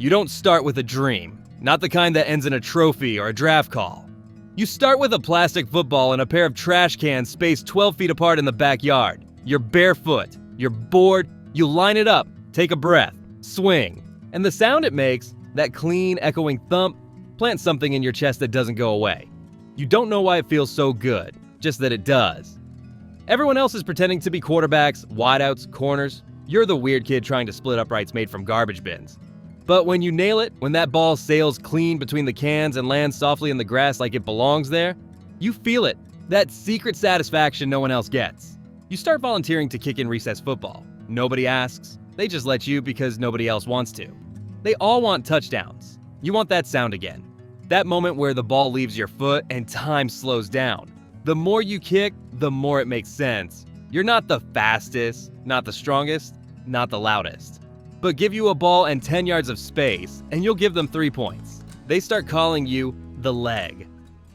You don't start with a dream, not the kind that ends in a trophy or a draft call. You start with a plastic football and a pair of trash cans spaced 12 feet apart in the backyard. You're barefoot, you're bored, you line it up, take a breath, swing. And the sound it makes, that clean, echoing thump, plants something in your chest that doesn't go away. You don't know why it feels so good, just that it does. Everyone else is pretending to be quarterbacks, wideouts, corners. You're the weird kid trying to split uprights made from garbage bins. But when you nail it, when that ball sails clean between the cans and lands softly in the grass like it belongs there, you feel it, that secret satisfaction no one else gets. You start volunteering to kick in recess football. Nobody asks. They just let you because nobody else wants to. They all want touchdowns. You want that sound again. That moment where the ball leaves your foot and time slows down. The more you kick, the more it makes sense. You're not the fastest, not the strongest, not the loudest. But give you a ball and 10 yards of space, and you'll give them 3 points. They start calling you the leg.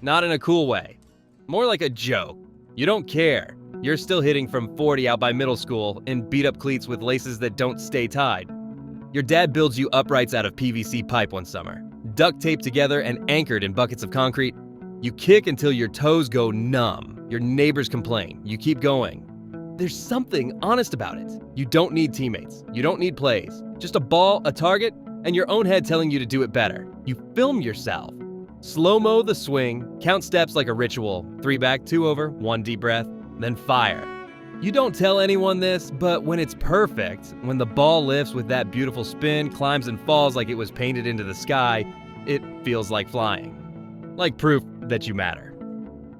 Not in a cool way. More like a joke. You don't care. You're still hitting from 40 out by middle school in beat-up cleats with laces that don't stay tied. Your dad builds you uprights out of PVC pipe one summer, duct taped together and anchored in buckets of concrete. You kick until your toes go numb. Your neighbors complain. You keep going. There's something honest about it. You don't need teammates. You don't need plays. Just a ball, a target, and your own head telling you to do it better. You film yourself. Slow-mo the swing, count steps like a ritual. 3 back, 2 over, 1 deep breath, then fire. You don't tell anyone this, but when it's perfect, when the ball lifts with that beautiful spin, climbs and falls like it was painted into the sky, it feels like flying. Like proof that you matter.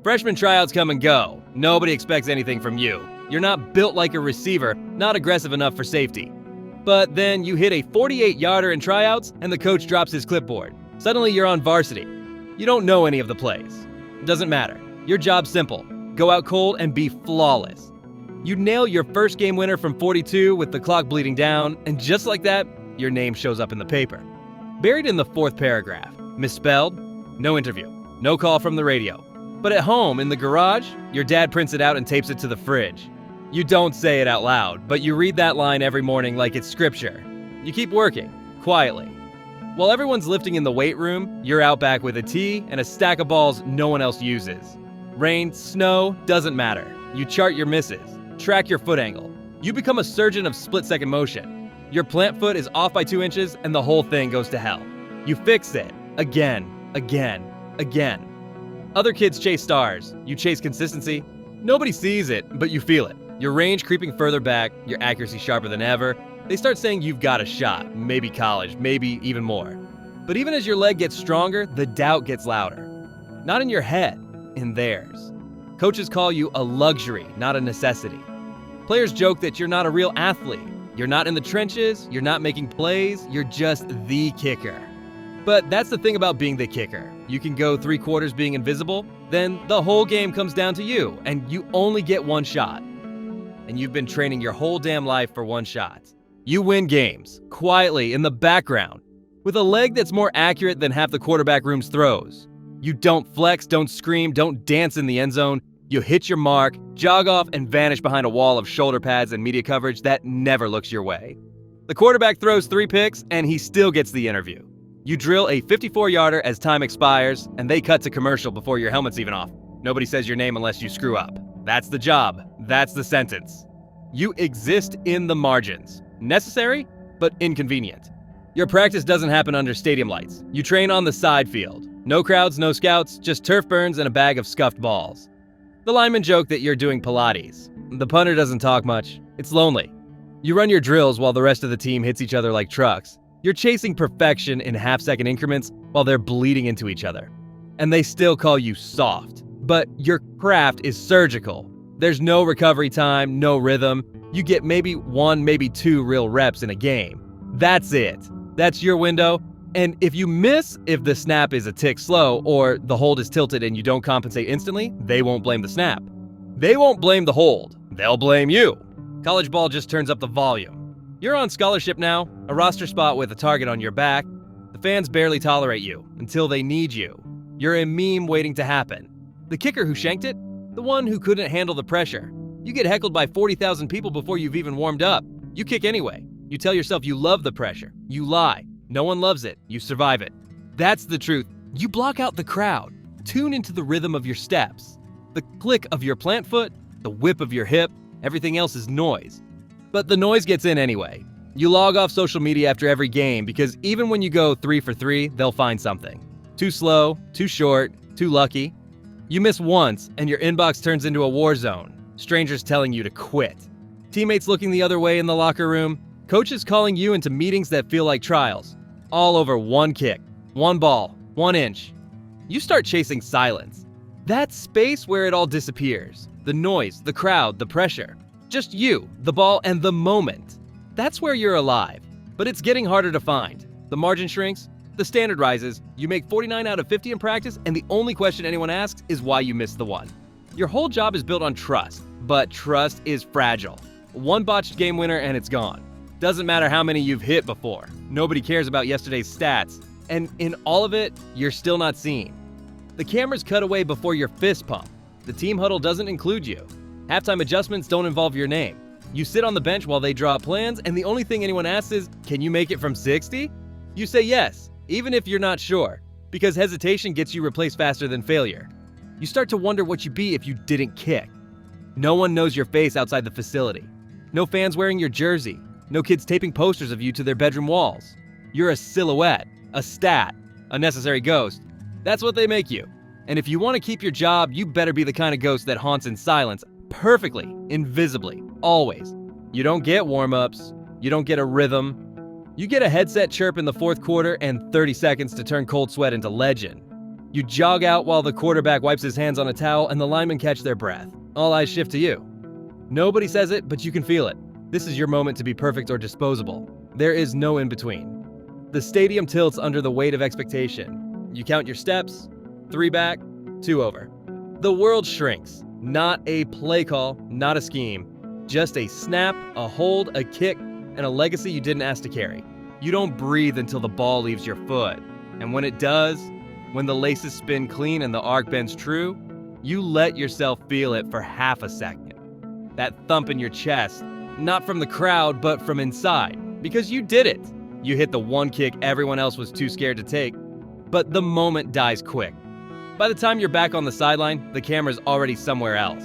Freshman tryouts come and go. Nobody expects anything from you. You're not built like a receiver, not aggressive enough for safety. But then you hit a 48-yarder in tryouts and the coach drops his clipboard. Suddenly you're on varsity. You don't know any of the plays. It doesn't matter. Your job's simple. Go out cold and be flawless. You nail your first game winner from 42 with the clock bleeding down, and just like that, your name shows up in the paper. Buried in the 4th paragraph. Misspelled? No interview. No call from the radio. But at home, in the garage, your dad prints it out and tapes it to the fridge. You don't say it out loud, but you read that line every morning like it's scripture. You keep working, quietly. While everyone's lifting in the weight room, you're out back with a tee and a stack of balls no one else uses. Rain, snow, doesn't matter. You chart your misses, track your foot angle. You become a surgeon of split-second motion. Your plant foot is off by 2 inches and the whole thing goes to hell. You fix it, again, again, again. Other kids chase stars. You chase consistency. Nobody sees it, but you feel it. Your range creeping further back, your accuracy sharper than ever. They start saying you've got a shot, maybe college, maybe even more. But even as your leg gets stronger, the doubt gets louder. Not in your head, in theirs. Coaches call you a luxury, not a necessity. Players joke that you're not a real athlete. You're not in the trenches, you're not making plays, you're just the kicker. But that's the thing about being the kicker. You can go 3 quarters being invisible, then the whole game comes down to you, and you only get 1 shot. And you've been training your whole damn life for 1 shot. You win games, quietly, in the background, with a leg that's more accurate than half the quarterback room's throws. You don't flex, don't scream, don't dance in the end zone. You hit your mark, jog off, and vanish behind a wall of shoulder pads and media coverage that never looks your way. The quarterback throws 3 picks, and he still gets the interview. You drill a 54-yarder as time expires, and they cut to commercial before your helmet's even off. Nobody says your name unless you screw up. That's the job. That's the sentence. You exist in the margins. Necessary, but inconvenient. Your practice doesn't happen under stadium lights. You train on the side field. No crowds, no scouts, just turf burns and a bag of scuffed balls. The linemen joke that you're doing Pilates. The punter doesn't talk much. It's lonely. You run your drills while the rest of the team hits each other like trucks. You're chasing perfection in half-second increments while they're bleeding into each other. And they still call you soft. But your craft is surgical. There's no recovery time, no rhythm. You get maybe 1, maybe 2 real reps in a game. That's it. That's your window. And if you miss, if the snap is a tick slow or the hold is tilted and you don't compensate instantly, they won't blame the snap. They won't blame the hold. They'll blame you. College ball just turns up the volume. You're on scholarship now, a roster spot with a target on your back. The fans barely tolerate you until they need you. You're a meme waiting to happen. The kicker who shanked it? The one who couldn't handle the pressure. You get heckled by 40,000 people before you've even warmed up. You kick anyway. You tell yourself you love the pressure. You lie. No one loves it, you survive it. That's the truth. You block out the crowd. Tune into the rhythm of your steps. The click of your plant foot, the whip of your hip, everything else is noise. But the noise gets in anyway. You log off social media after every game because even when you go 3 for 3, they'll find something. Too slow, too short, too lucky. You miss once and your inbox turns into a war zone. Strangers telling you to quit. Teammates looking the other way in the locker room. Coaches calling you into meetings that feel like trials. All over one kick, one ball, 1 inch. You start chasing silence. That space where it all disappears. The noise, the crowd, the pressure. Just you, the ball, and the moment. That's where you're alive. But it's getting harder to find. The margin shrinks, the standard rises, you make 49 out of 50 in practice, and the only question anyone asks is why you missed the one. Your whole job is built on trust, but trust is fragile. One botched game winner and it's gone. Doesn't matter how many you've hit before. Nobody cares about yesterday's stats. And in all of it, you're still not seen. The cameras cut away before your fist pump. The team huddle doesn't include you. Halftime adjustments don't involve your name. You sit on the bench while they draw up plans, and the only thing anyone asks is, can you make it from 60? You say yes, even if you're not sure, because hesitation gets you replaced faster than failure. You start to wonder what you'd be if you didn't kick. No one knows your face outside the facility. No fans wearing your jersey. No kids taping posters of you to their bedroom walls. You're a silhouette, a stat, a necessary ghost. That's what they make you. And if you want to keep your job, you better be the kind of ghost that haunts in silence, perfectly, invisibly, always. You don't get warm-ups. You don't get a rhythm. You get a headset chirp in the fourth quarter and 30 seconds to turn cold sweat into legend. You jog out while the quarterback wipes his hands on a towel and the linemen catch their breath. All eyes shift to you. Nobody says it, but you can feel it. This is your moment to be perfect or disposable. There is no in-between. The stadium tilts under the weight of expectation. You count your steps, 3 back, 2 over. The world shrinks. Not a play call, not a scheme. Just a snap, a hold, a kick, and a legacy you didn't ask to carry. You don't breathe until the ball leaves your foot. And when it does, when the laces spin clean and the arc bends true, you let yourself feel it for half a second. That thump in your chest, not from the crowd, but from inside, because you did it. You hit the one kick everyone else was too scared to take, but the moment dies quick. By the time you're back on the sideline, the camera's already somewhere else.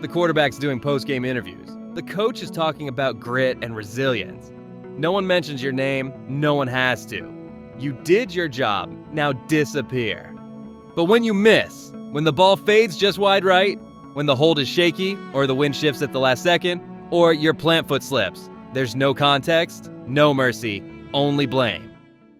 The quarterback's doing post-game interviews. The coach is talking about grit and resilience. No one mentions your name, no one has to. You did your job, now disappear. But when you miss, when the ball fades just wide right, when the hold is shaky, or the wind shifts at the last second, or your plant foot slips, there's no context, no mercy, only blame.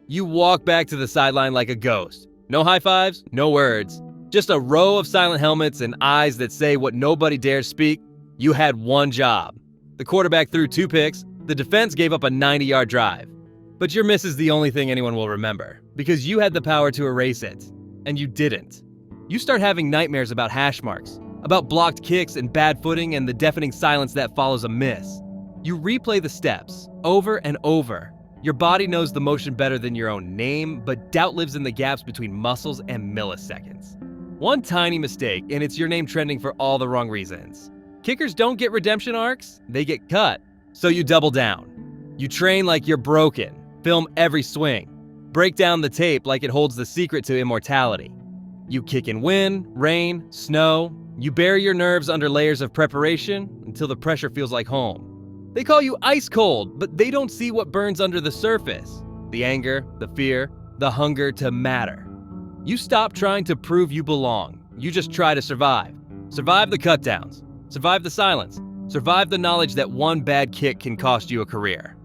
You walk back to the sideline like a ghost. No high fives, no words. Just a row of silent helmets and eyes that say what nobody dares speak. You had one job. The quarterback threw 2 picks. The defense gave up a 90-yard drive. But your miss is the only thing anyone will remember, because you had the power to erase it, and you didn't. You start having nightmares about hash marks, about blocked kicks and bad footing and the deafening silence that follows a miss. You replay the steps over and over. Your body knows the motion better than your own name, but doubt lives in the gaps between muscles and milliseconds. One tiny mistake, and it's your name trending for all the wrong reasons. Kickers don't get redemption arcs, they get cut. So you double down. You train like you're broken, film every swing, break down the tape like it holds the secret to immortality. You kick in wind, rain, snow. You bury your nerves under layers of preparation until the pressure feels like home. They call you ice cold, but they don't see what burns under the surface. The anger, the fear, the hunger to matter. You stop trying to prove you belong. You just try to survive. Survive the cutdowns. Survive the silence. Survive the knowledge that one bad kick can cost you a career.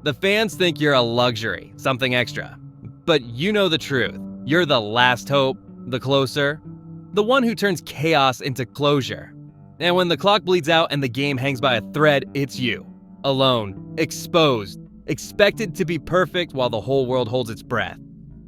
The fans think you're a luxury, something extra. But you know the truth. You're the last hope, the closer, the one who turns chaos into closure. And when the clock bleeds out and the game hangs by a thread, it's you. Alone, exposed, expected to be perfect while the whole world holds its breath.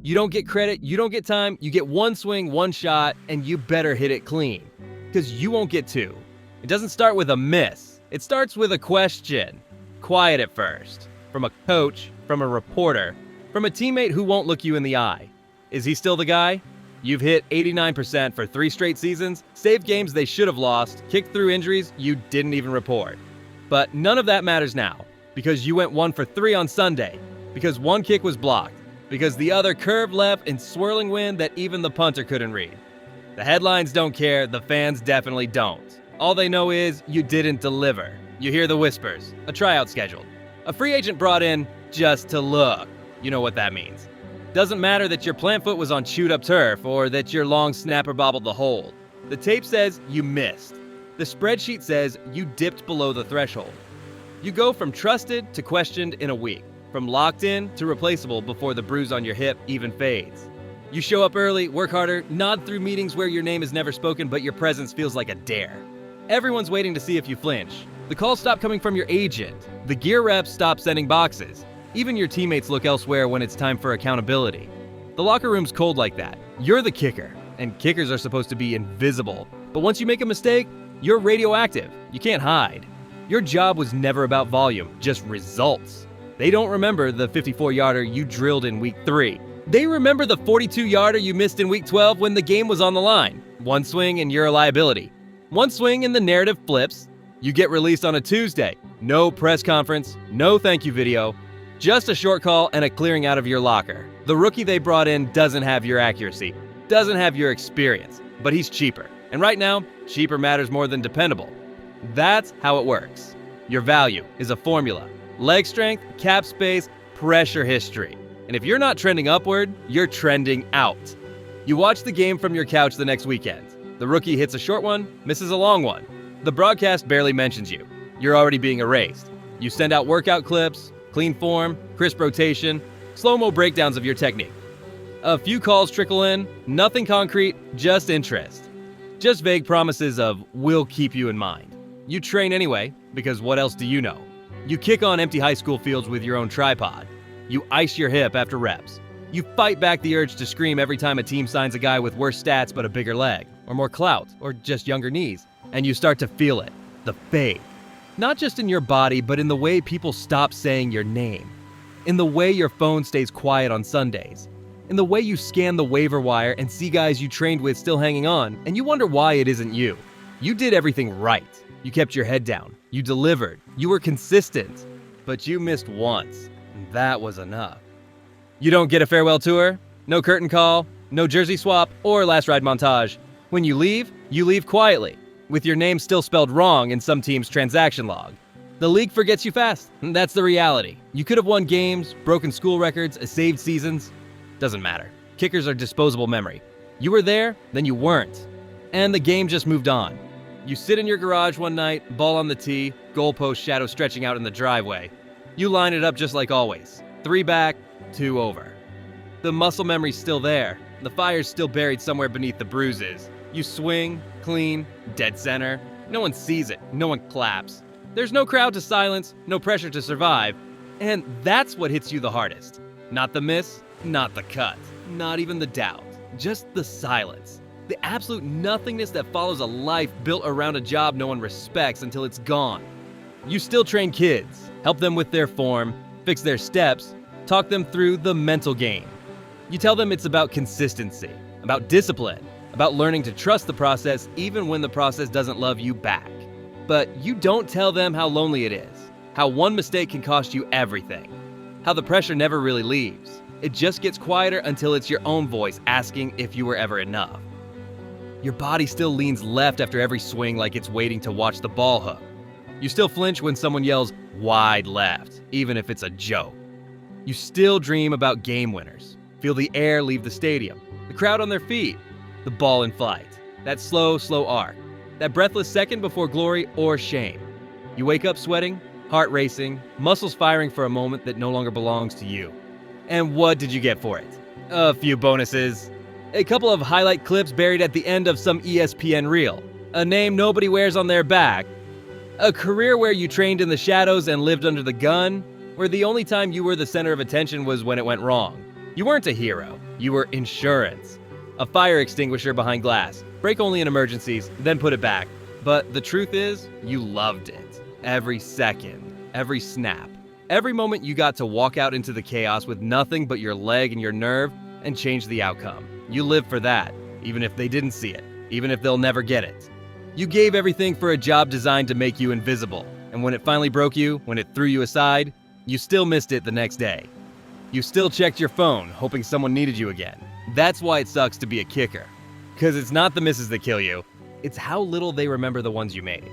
You don't get credit, you don't get time, you get one swing, one shot, and you better hit it clean. Because you won't get 2. It doesn't start with a miss. It starts with a question. Quiet at first. From a coach, from a reporter, from a teammate who won't look you in the eye. Is he still the guy? You've hit 89% for 3 straight seasons, saved games they should have lost, kicked through injuries you didn't even report. But none of that matters now, because you went 1 for 3 on Sunday, because one kick was blocked, because the other curved left in swirling wind that even the punter couldn't read. The headlines don't care, the fans definitely don't. All they know is you didn't deliver. You hear the whispers, a tryout scheduled, a free agent brought in just to look. You know what that means. Doesn't matter that your plant foot was on chewed up turf or that your long snapper bobbled the hole. The tape says you missed. The spreadsheet says you dipped below the threshold. You go from trusted to questioned in a week, from locked in to replaceable before the bruise on your hip even fades. You show up early, work harder, nod through meetings where your name is never spoken but your presence feels like a dare. Everyone's waiting to see if you flinch. The calls stop coming from your agent. The gear reps stop sending boxes. Even your teammates look elsewhere when it's time for accountability. The locker room's cold like that. You're the kicker, and kickers are supposed to be invisible. But once you make a mistake, you're radioactive. You can't hide. Your job was never about volume, just results. They don't remember the 54-yarder you drilled in week 3. They remember the 42-yarder you missed in week 12 when the game was on the line. One swing and you're a liability. One swing and the narrative flips. You get released on a Tuesday. No press conference, no thank you video, just a short call and a clearing out of your locker. The rookie they brought in doesn't have your accuracy, doesn't have your experience, but he's cheaper. And right now, cheaper matters more than dependable. That's how it works. Your value is a formula. Leg strength, cap space, pressure history. And if you're not trending upward, you're trending out. You watch the game from your couch the next weekend. The rookie hits a short one, misses a long one. The broadcast barely mentions you. You're already being erased. You send out workout clips, clean form, crisp rotation, slow-mo breakdowns of your technique. A few calls trickle in, nothing concrete, just interest. Just vague promises of, we'll keep you in mind. You train anyway, because what else do you know? You kick on empty high school fields with your own tripod. You ice your hip after reps. You fight back the urge to scream every time a team signs a guy with worse stats but a bigger leg, or more clout, or just younger knees. And you start to feel it, the fade. Not just in your body, but in the way people stop saying your name. In the way your phone stays quiet on Sundays. In the way you scan the waiver wire and see guys you trained with still hanging on, and you wonder why it isn't you. You did everything right. You kept your head down. You delivered. You were consistent. But you missed once, and that was enough. You don't get a farewell tour, no curtain call, no jersey swap, or last ride montage. When you leave quietly, with your name still spelled wrong in some team's transaction log. The league forgets you fast, and that's the reality. You could have won games, broken school records, saved seasons. Doesn't matter. Kickers are disposable memory. You were there, then you weren't. And the game just moved on. You sit in your garage one night, ball on the tee, goalpost shadow stretching out in the driveway. You line it up just like always. 3 back, 2 over. The muscle memory's still there. The fire's still buried somewhere beneath the bruises. You swing, clean, dead center. No one sees it. No one claps. There's no crowd to silence, no pressure to survive. And that's what hits you the hardest. Not the miss, not the cut, not even the doubt. Just the silence. The absolute nothingness that follows a life built around a job no one respects until it's gone. You still train kids, help them with their form, fix their steps, talk them through the mental game. You tell them it's about consistency, about discipline, about learning to trust the process even when the process doesn't love you back. But you don't tell them how lonely it is, how one mistake can cost you everything, how the pressure never really leaves. It just gets quieter until it's your own voice asking if you were ever enough. Your body still leans left after every swing like it's waiting to watch the ball hook. You still flinch when someone yells wide left, even if it's a joke. You still dream about game winners. Feel the air leave the stadium, the crowd on their feet, the ball in flight, that slow arc, that breathless second before glory or shame. You wake up sweating, heart racing, muscles firing for a moment that no longer belongs to you. And what did you get for it? A few bonuses. A couple of highlight clips buried at the end of some ESPN reel. A name nobody wears on their back. A career where you trained in the shadows and lived under the gun, where the only time you were the center of attention was when it went wrong. You weren't a hero. You were insurance. A fire extinguisher behind glass. Break only in emergencies, then put it back. But the truth is, you loved it. Every second, every snap. Every moment you got to walk out into the chaos with nothing but your leg and your nerve and change the outcome. You lived for that, even if they didn't see it, even if they'll never get it. You gave everything for a job designed to make you invisible, and when it finally broke you, when it threw you aside, you still missed it the next day. You still checked your phone, hoping someone needed you again. That's why it sucks to be a kicker. Because it's not the misses that kill you, it's how little they remember the ones you made.